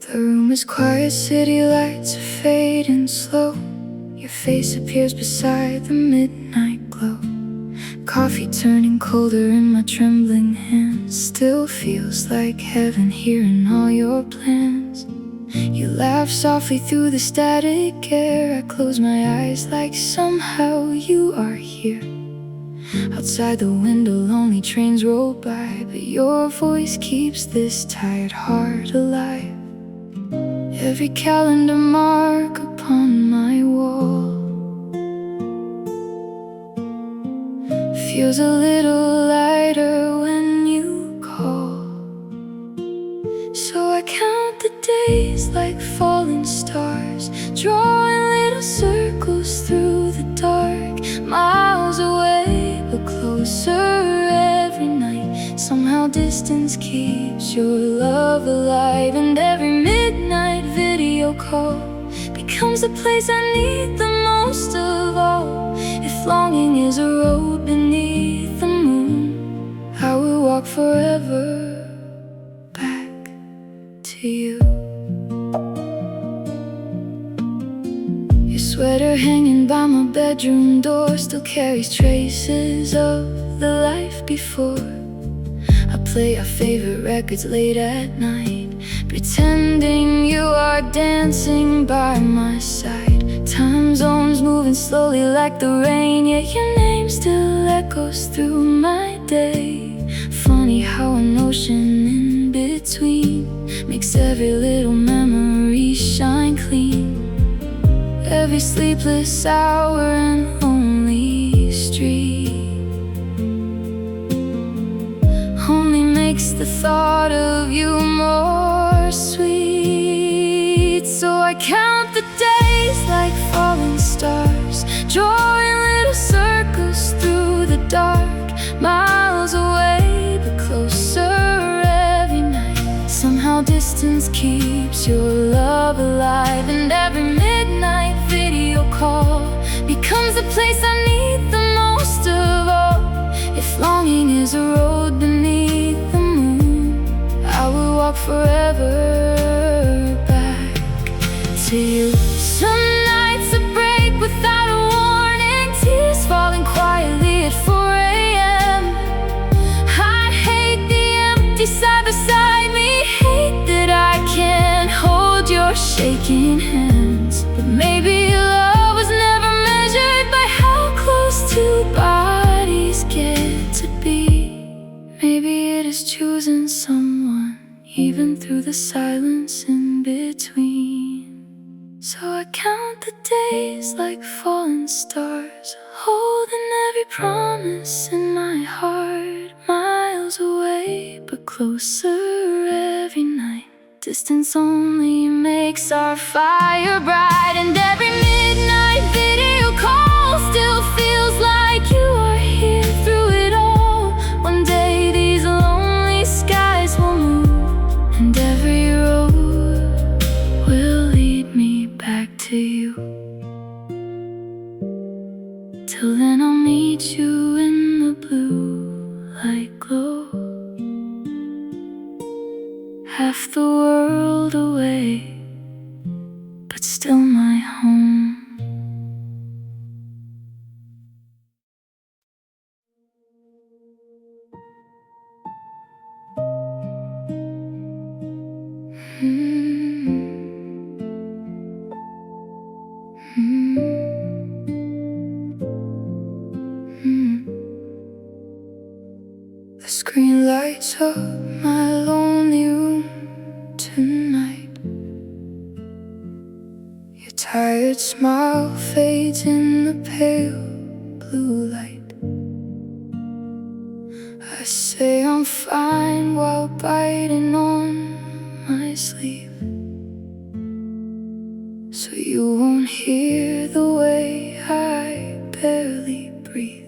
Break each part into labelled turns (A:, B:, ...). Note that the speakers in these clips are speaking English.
A: The room is quiet, city lights are fading slow. Your face appears beside the midnight glow. Coffee turning colder in my trembling hands. Still feels like heaven hearing all your plans. You laugh softly through the static air. I close my eyes like somehow you are here. Outside the window lonely trains roll by, but your voice keeps this tired heart alive. Every calendar mark upon my wall feels a little lighter when you call. So I count the days like falling stars, drawing little circles through the dark. Miles away but closer every night. Somehow distance keeps your love alive. And every midnight video call becomes the place I need the most of all. If longing is a road beneath the moon, I will walk forever back to you. Your sweater hanging by my bedroom door still carries traces of the life before. I play our favorite records late at night, pretending you are dancing by my side. Time zones moving slowly like the rain, yet your name still echoes through my day. Funny how an ocean in between makes every little memory shine clean. Every sleepless hour and lonely street only makes the thought of you more sweet. So I count the days like falling stars, drawing little circles through the dark. Miles away but closer every night. Somehow distance keeps your love alive. And every midnight video call becomes the place I need the most of all. If longing is a road beneath the moon, I will walk forever back to you. Some nights a break without a warning, tears falling quietly at 4 a.m. I hate the empty side beside me, hate that I can't hold your shaking hands. But maybe love was never measured by how close two bodies get to be. Maybe it is choosing someone even through the silence in between. So I count the days like falling stars, holding every promise in my heart. Miles away but closer every night. Distance only makes our fire bright. And every midnight video call still feels like you are here through it all. One day these lonely skies will move, and every road will lead me back to you. Till then I'll meet you in the blue light glow, half the world away, but still my home. The screen lights up my lonely room tonight. Your tired smile fades in the pale blue light. I say I'm fine while biting on my sleeve, so you won't hear the way I barely breathe.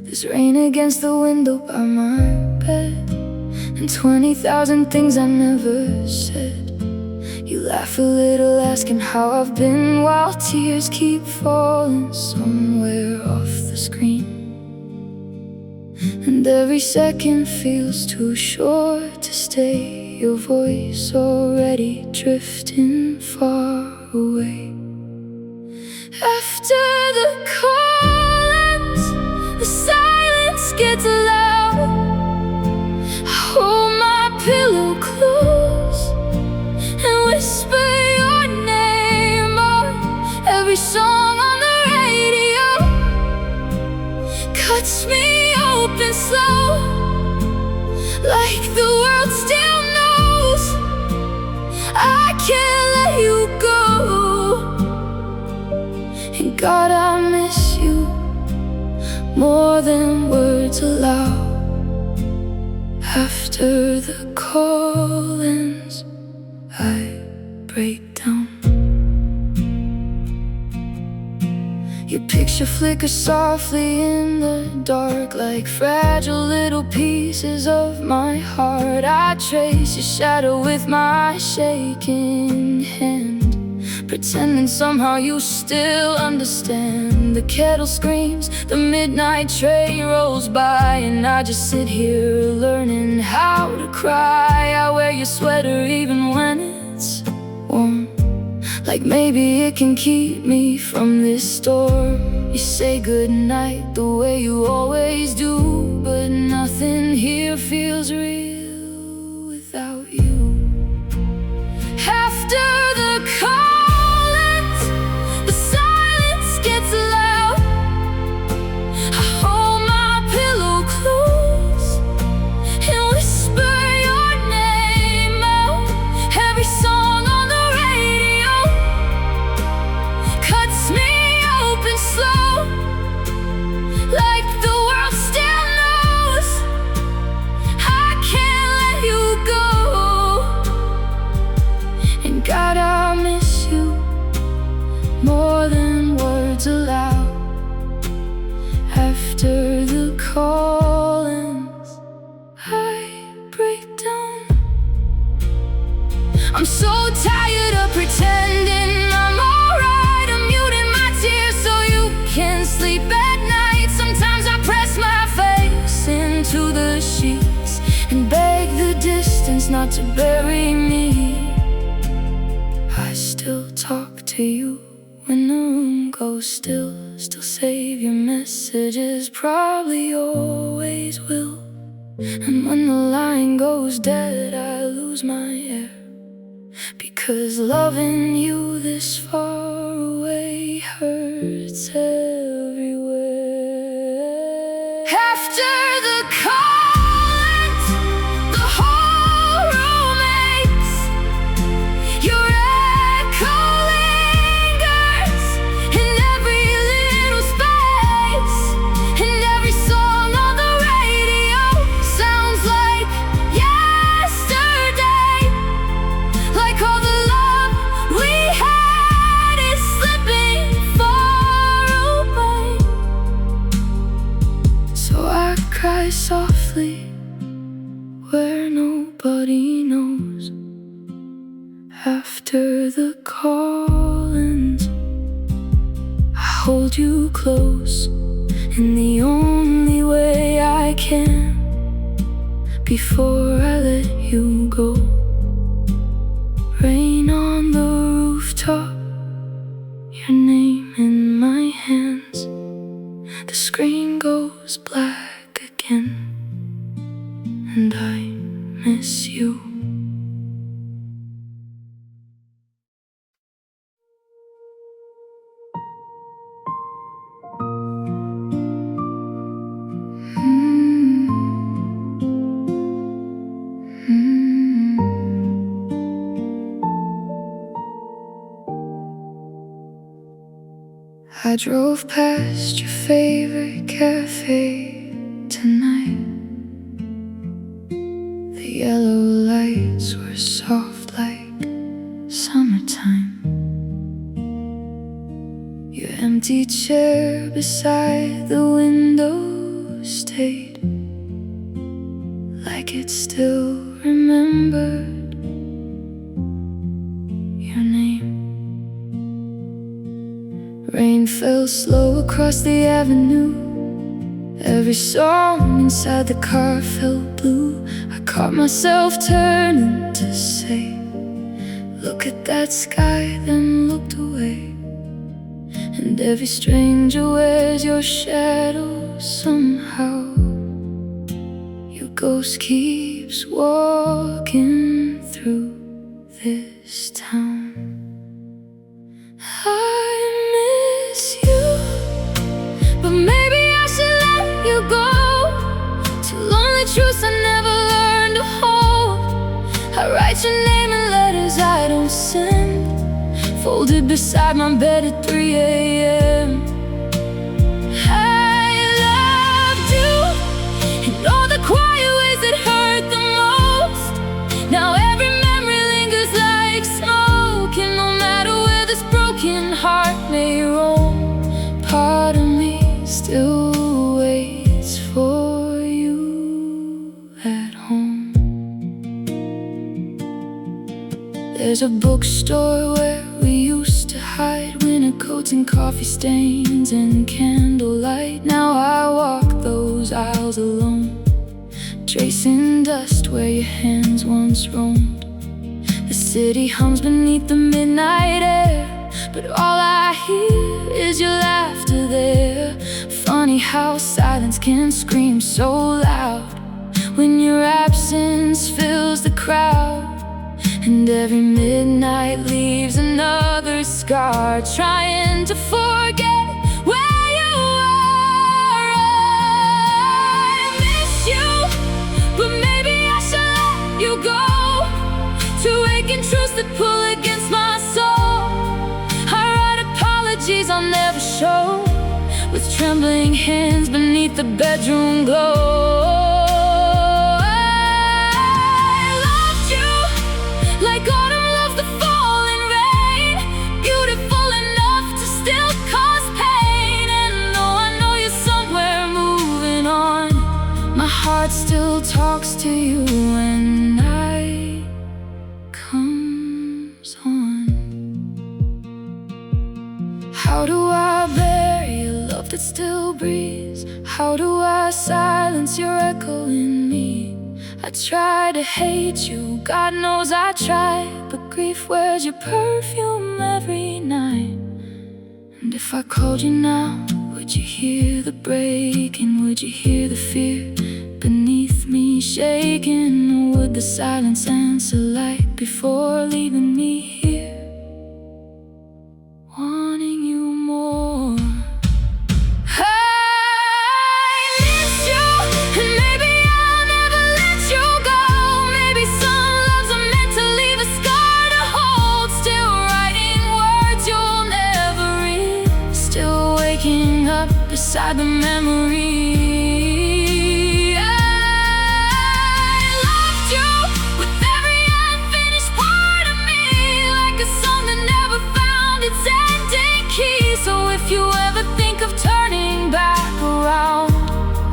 A: There's rain against the window by my bed, and 20,000 things I never said. You laugh a little, asking how I've been, while tears keep falling somewhere off the screen. And every second feels too short to stay your voice already drifting far away. After the call ends, the silence gets loud. I hold my pillow close and whisper your name on every song on the radio. Cuts me open slow, like the world still knows I can't let you go. And God, I miss you more than words allow. After the call ends, I break down. Your picture flickers softly in the dark, like fragile little pieces of my heart. I trace your shadow with my shaking hand, pretending somehow you still understand. The kettle screams, the midnight train rolls by, and I just sit here learning how to cry. I wear your sweater even when it's warm, like maybe it can keep me from this storm. You say goodnight the way you always do, but nothing here feels real without you. After the call ends, the silence gets loud. I hold my pillow close and whisper your name out. Every song on the radio cuts me open slow, like the world still knows I can't let you go. And God, I miss you more than words allow. After the call ends, I break down. I'm so tired of pretending I'm alright. I'm muting my tears so you can sleep at night. Sometimes I press my face into the sheets and beg the distance not to bury me. I still talk to you when the room goes still. Still save your messages, probably always will. And when the line goes dead, I lose my air, because loving you this far away hurts everywhere. After the call ends, the whole room aches. Your echo lingers in every little space, and every song on the radio sounds like yesterday. Like all the love we had is slipping far away. So I cry softly where nobody knows. After the call ends, I hold you close in the only way I can before I let you go. Rain on the rooftop, your name in my hands. The screen goes black again, and I miss you. I drove past your favorite cafe tonight. The yellow lights were soft like summertime. Your empty chair beside the window stayed like it still remembered your name. Rain fell slow across the avenue Every song inside the car felt blue. I caught myself turning to say, look at that sky, then looked away. And every stranger wears your shadow somehow. Your ghost keeps walking through this town. I miss you, but maybe I should let you go. Two lonely truths I never learned to hold. I write your name in letters I don't send, folded beside my bed at 3 a.m. I loved you in all the quiet ways that hurt the most. Now every memory lingers like smoke, and no matter where this broken heart may roam, part of me still waits for you at home. There's a bookstore where we used to hide winter coats and coffee stains and candlelight. Now I walk those aisles alone, tracing dust where your hands once roamed. The city hums beneath the midnight air, but all I hear is your laughter there. Funny how silence can scream so loud when your absence fills the crowd. And every midnight leaves another scar, trying to forget where you are. I miss you, but maybe I should let you go. Two aching truths that pull against my soul. I write apologies I'll never show, with trembling hands beneath the bedroom glow. Like autumn loves the falling rain, beautiful enough to still cause pain. And though I know you're somewhere moving on, my heart still talks to you when night comes on. How do I bury a love that still breathes? How do I silence your echo in me? I try to hate you, God knows I try, but grief wears your perfume every night. And if I called you now, would you hear the breaking? Would you hear the fear beneath me shaking? Or would the silence answer light before leaving me here, wanting you more? Beside the memory, I loved you with every unfinished part of me, like a song that never found its ending key. So if you ever think of turning back around,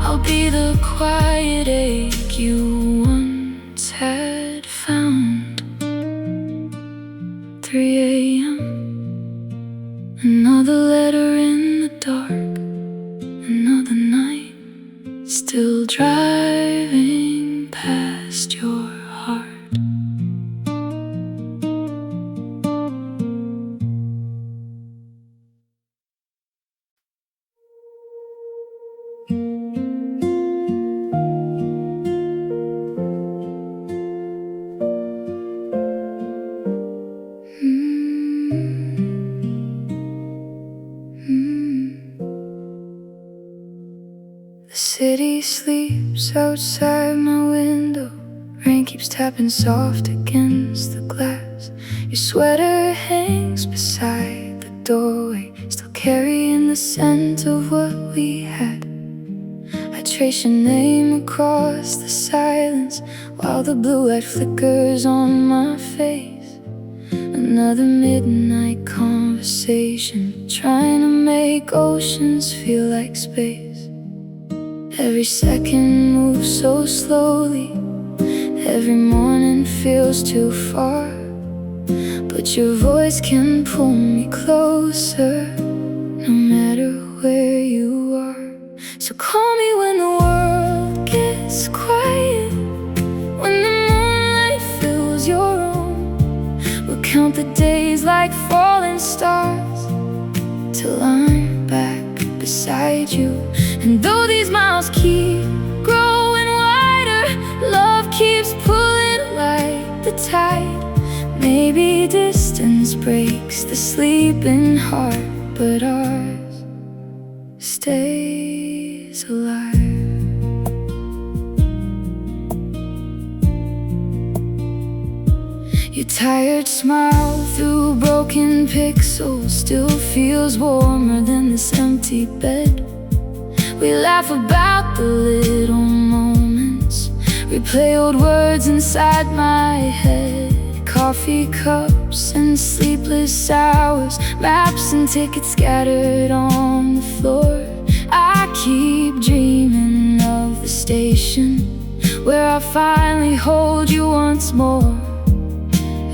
A: I'll be the quiet ache you once had found. 3 a.m. Another letter in the dark, another night, still driving past your heart. The city sleeps outside my window. Rain keeps tapping soft against the glass. Your sweater hangs beside the doorway, still carrying the scent of what we had. I trace your name across the silence while the blue light flickers on my face. Another midnight conversation, trying to make oceans feel like space. Every second moves so slowly, every morning feels too far, but your voice can pull me closer, no matter where you are. So call me when the world gets quiet, when the moonlight fills your room. We'll count the days like falling stars till I'm back beside you. And though these miles keep growing wider, love keeps pulling like the tide. Maybe distance breaks the sleeping heart, but ours stays alive. Your tired smile through broken pixels still feels warmer than this empty bed. We laugh about the little moments, replay old words inside my head. Coffee cups and sleepless hours, maps and tickets scattered on the floor. I keep dreaming of the station where I finally hold you once more.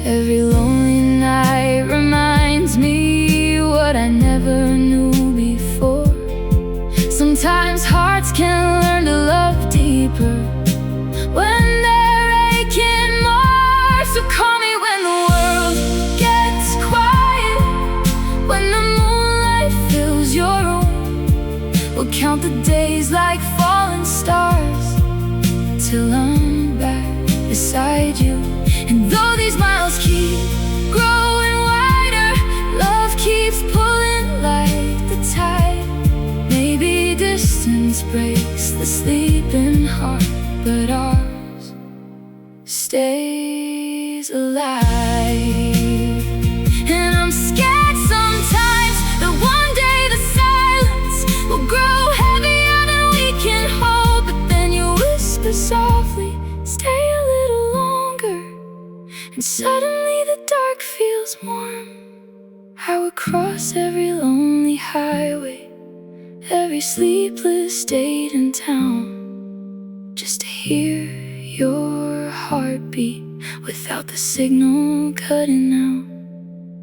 A: Every lonely night reminds me what I never knew before. Sometimes hearts can learn to love deeper when they're aching more. So call me when the world gets quiet, when the moonlight fills your room. We'll count the days like falling stars till I'm back beside you. And though these miles keep growing wider, love keeps pulling like the tide. Maybe distance breaks the sleeping heart, but ours stays alive. And I'm scared sometimes that one day the silence will grow heavier than we can hold. But then you whisper softly, stay a little longer, and suddenly the dark feels warm. I would cross every lonely highway, every sleepless date in town, just to hear your heartbeat without the signal cutting out.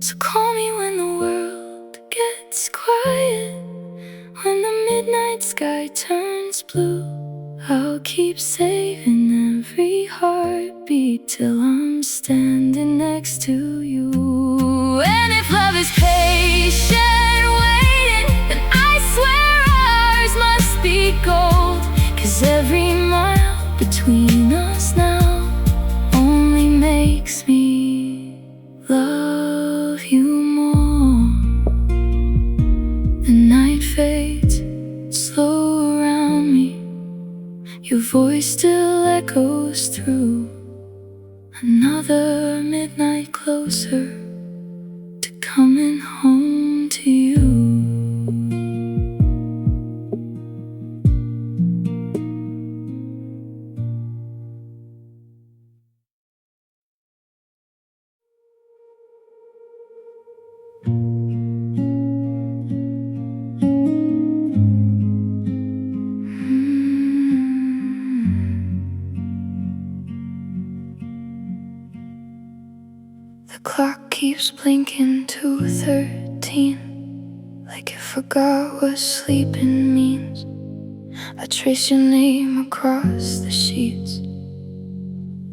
A: So call me when the world gets quiet, when the midnight sky turns blue. I'll keep saving every heartbeat till I'm standing next to you. And if love is patient waiting, then I swear ours must be gold. 'Cause every mile between us now only makes me love you more. The night fades slow around me, your voice still echoes through. Another midnight closer to coming home to you. The clock keeps blinking to 13, like it forgot what sleeping means. I trace your name across the sheets,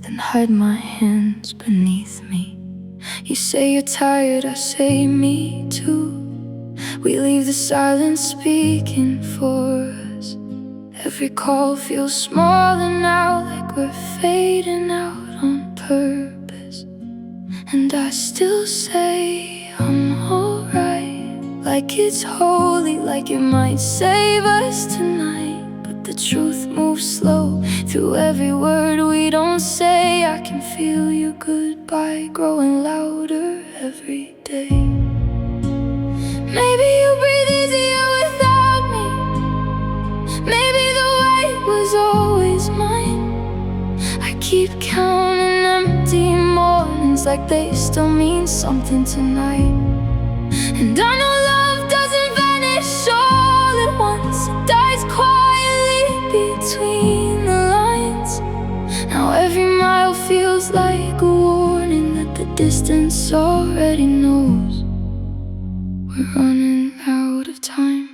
A: then hide my hands beneath me. You say you're tired, I say me too. We leave the silence speaking for us. Every call feels smaller now, like we're fading out on purpose. And I still say I'm alright, like it's holy, like it might save us tonight. But the truth moves slow through every word we don't say. I can feel your goodbye growing louder every day. Maybe you breathe easier without me. Maybe the weight was always mine. I keep counting empty mornings like they still mean something tonight. And I know love doesn't vanish all at once. It dies quietly between the lines. Now every mile feels like a warning that the distance already knows we're running out of time.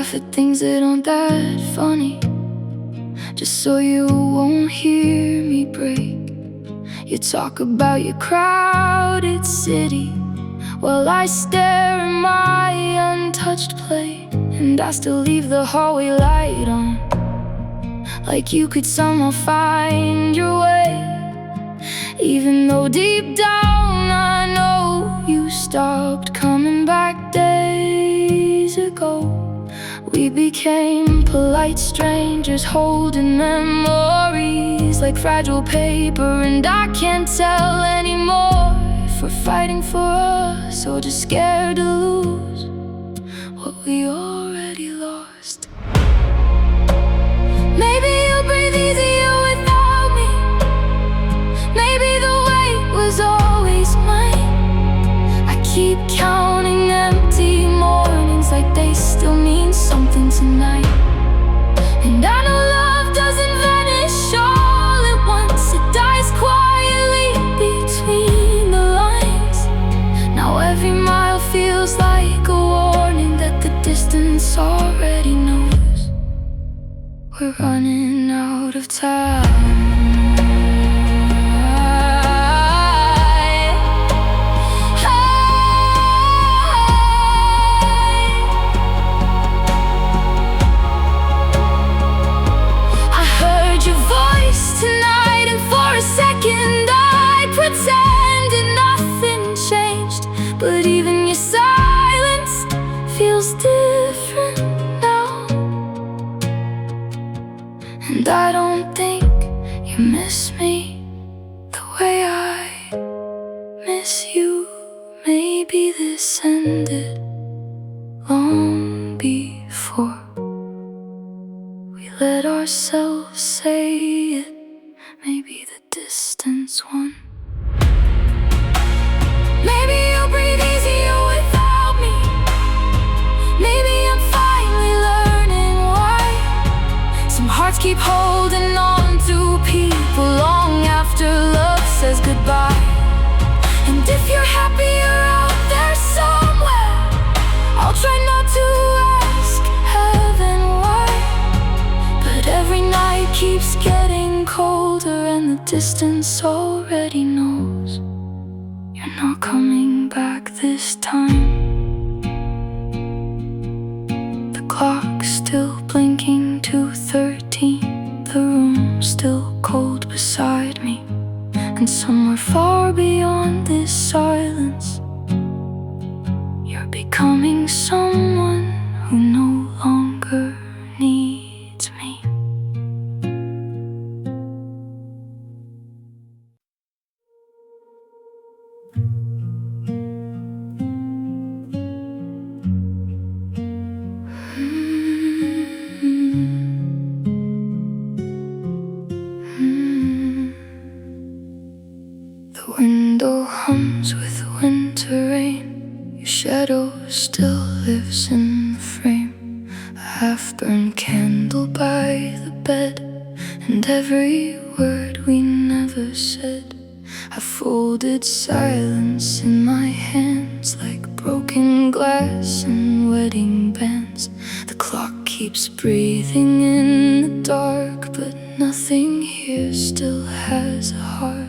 A: laugh at things that aren't that funny, just so you won't hear me break. You talk about your crowded city while I stare at my untouched plate. And I still leave the hallway light on, like you could somehow find your way, even though deep down I know you stopped coming back days ago. We became polite strangers, holding memories like fragile paper. And I can't tell anymore if we're fighting for us or just scared to lose what we already lost. Maybe you'll breathe easier without me. Maybe the weight was always mine. I keep counting empty mornings like they still mean something tonight. And I know love doesn't vanish all at once. It dies quietly between the lines. Now every mile feels like a warning that the distance already knows we're running out of time. But even your silence feels different now. And I don't think you miss me the way I miss you. Maybe this ended long before we let ourselves say it. Maybe the distance won. Maybe you'll breathe easier without me. Maybe I'm finally learning why some hearts keep holding on to people long after love says goodbye. And if you're happier out there somewhere, I'll try not to ask heaven why. But every night keeps getting colder, and the distance already knows you're not coming back this time. The clock's still blinking to 13. The room's still cold beside me. And somewhere far beyond this silence, you're becoming someone who no longer needs me. The window hums with winter rain. Your shadow still lives in the frame. A half-burned candle by the bed, and every word we never said. I folded silence in my hands like broken glass and wedding bands. The clock keeps breathing in the dark, but nothing here still has a heart.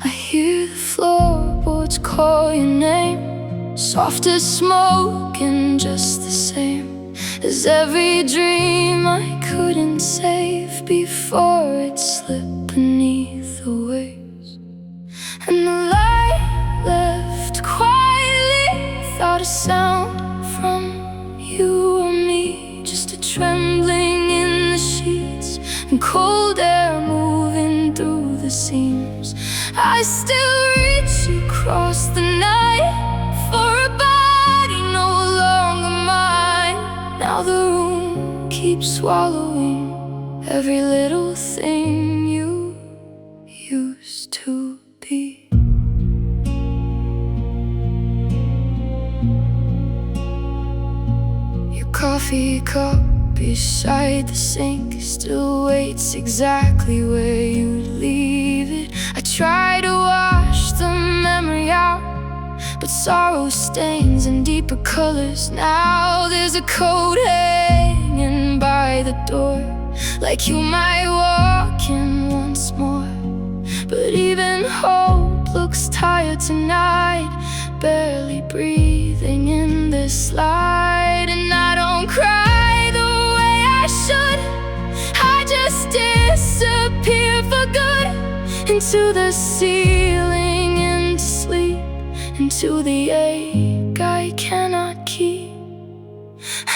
A: I hear the floorboards call your name, soft as smoke and just the same as every dream I couldn't save before it slipped beneath the waves. And the light left quietly without a sound from you or me, just a trembling in the sheets and cold air moving through the seams. I still reach across the night for a body no longer mine. Now the room keeps swallowing every little thing you used to be. Your coffee cup beside the sink still waits exactly where you leave it. I try to wash the memory out, but sorrow stains in deeper colors now. There's a cold haze by the door, like you might walk in once more. But even hope looks tired tonight, barely breathing in this light. And I don't cry the way I should, I just disappear for good, into the ceiling, into sleep, into the ache I cannot keep.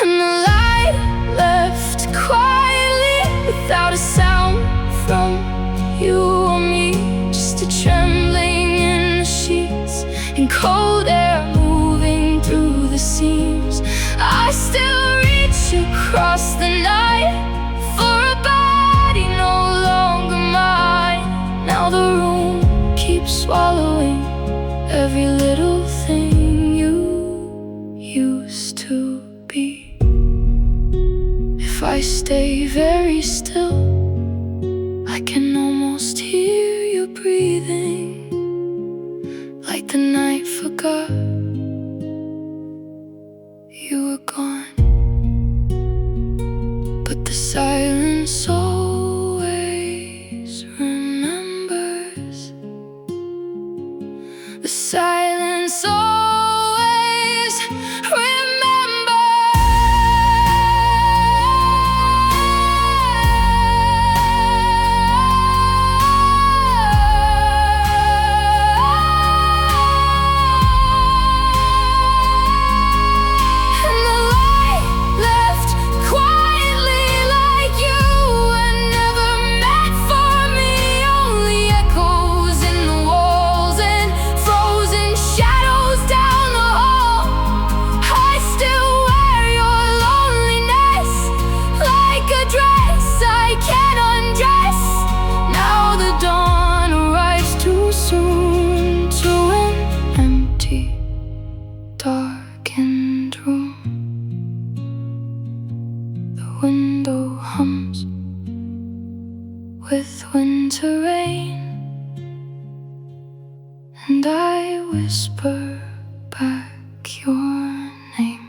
A: And the light left quietly, without a sound from you or me, just a trembling in the sheets, and cold air moving through the seams. I still reach across the night for a body no longer mine. Now the room keeps swallowing every little thing you used to be. If I stay very still, I can almost hear you breathing, like the night forgot you were gone. But the silence always remembers. The silence always remembers. And the light left quietly, like you were never meant for me. Only echoes in the walls and frozen shadows down the hall. I still wear your loneliness like a dress I can't undress. Now the dawn arrives too soon to an empty, darkened room. The window hums with winter rain, and I whisper back your name.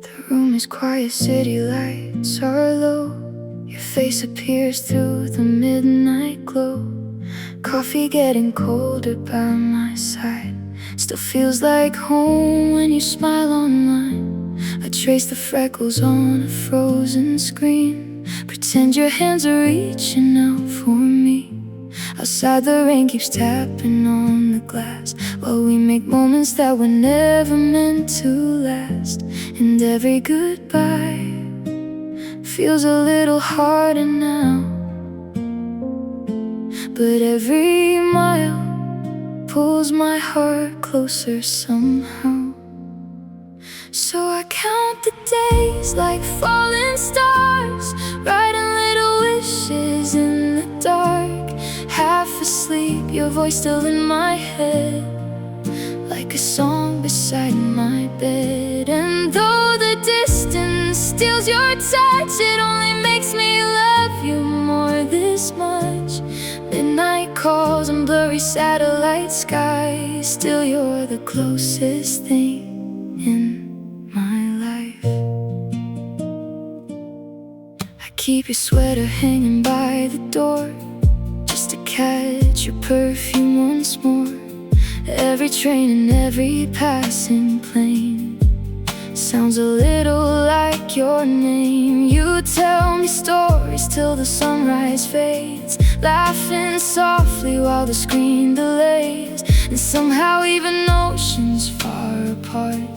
A: The room is quiet, city lights are low. Your face appears through the midnight glow. Coffee getting colder by my side, still feels like home when you smile online. I trace the freckles on a frozen screen, pretend your hands are reaching out for me. Outside the rain keeps tapping on the glass, while we make moments that were never meant to last. And every goodbye feels a little harder now, but every mile pulls my heart closer somehow. So I count the days like falling stars, writing little wishes in the dark. Half asleep, your voice still in my head, like a song beside my bed. And though the distance steals your touch, it only makes me love you more this much. Midnight calls and blurry satellite skies, still you're the closest thing in my life. I keep your sweater hanging by the door, just to catch your perfume once more. Every train and every passing plane sounds a little like your name. You tell me stories till the sunrise fades, laughing softly while the screen delays. And somehow even oceans far apart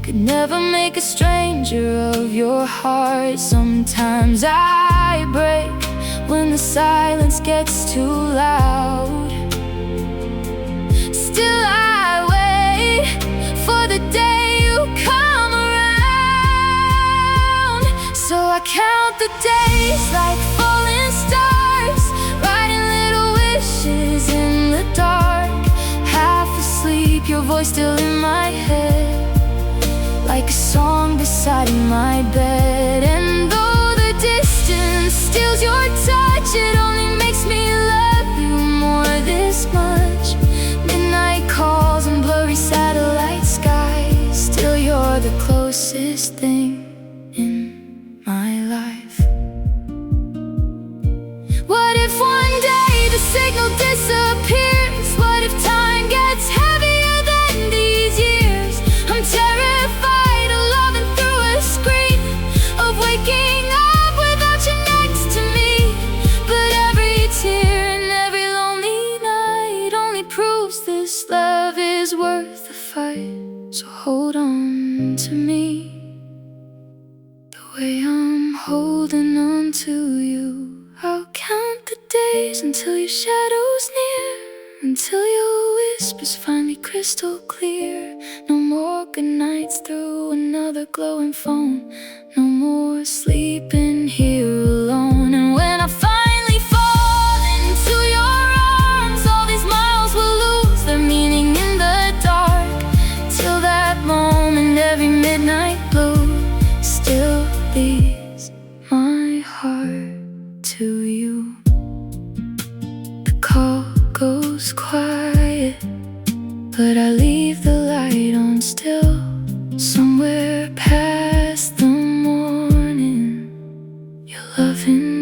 A: could never make a stranger of your heart. Sometimes I break when the silence gets too loud. Still I wait for the day you come around. So I count the days like falling stars, writing little wishes in dark, half asleep, your voice still in my head, like a song beside my bed. And though the distance steals your touch, it only makes me love you more this much. Midnight calls and blurry satellite skies, still you're the closest thing in my life. What if one day the signal disappears? What if time gets heavier than these years? I'm terrified of loving through a screen, of waking up without you next to me. But every tear and every lonely night only proves this love is worth the fight. So hold on to me the way I'm holding on to you. I'll count the days until your shadow's near, until your whispers finally crystal clear. No more good nights through another glowing phone, no more sleeping here alone. And when I finally fall into your arms, all these miles will lose their meaning in the dark. Till that moment, every midnight blue still leads my heart to you. The call goes quiet, but I leave the light on still. Somewhere past the morning, you're loving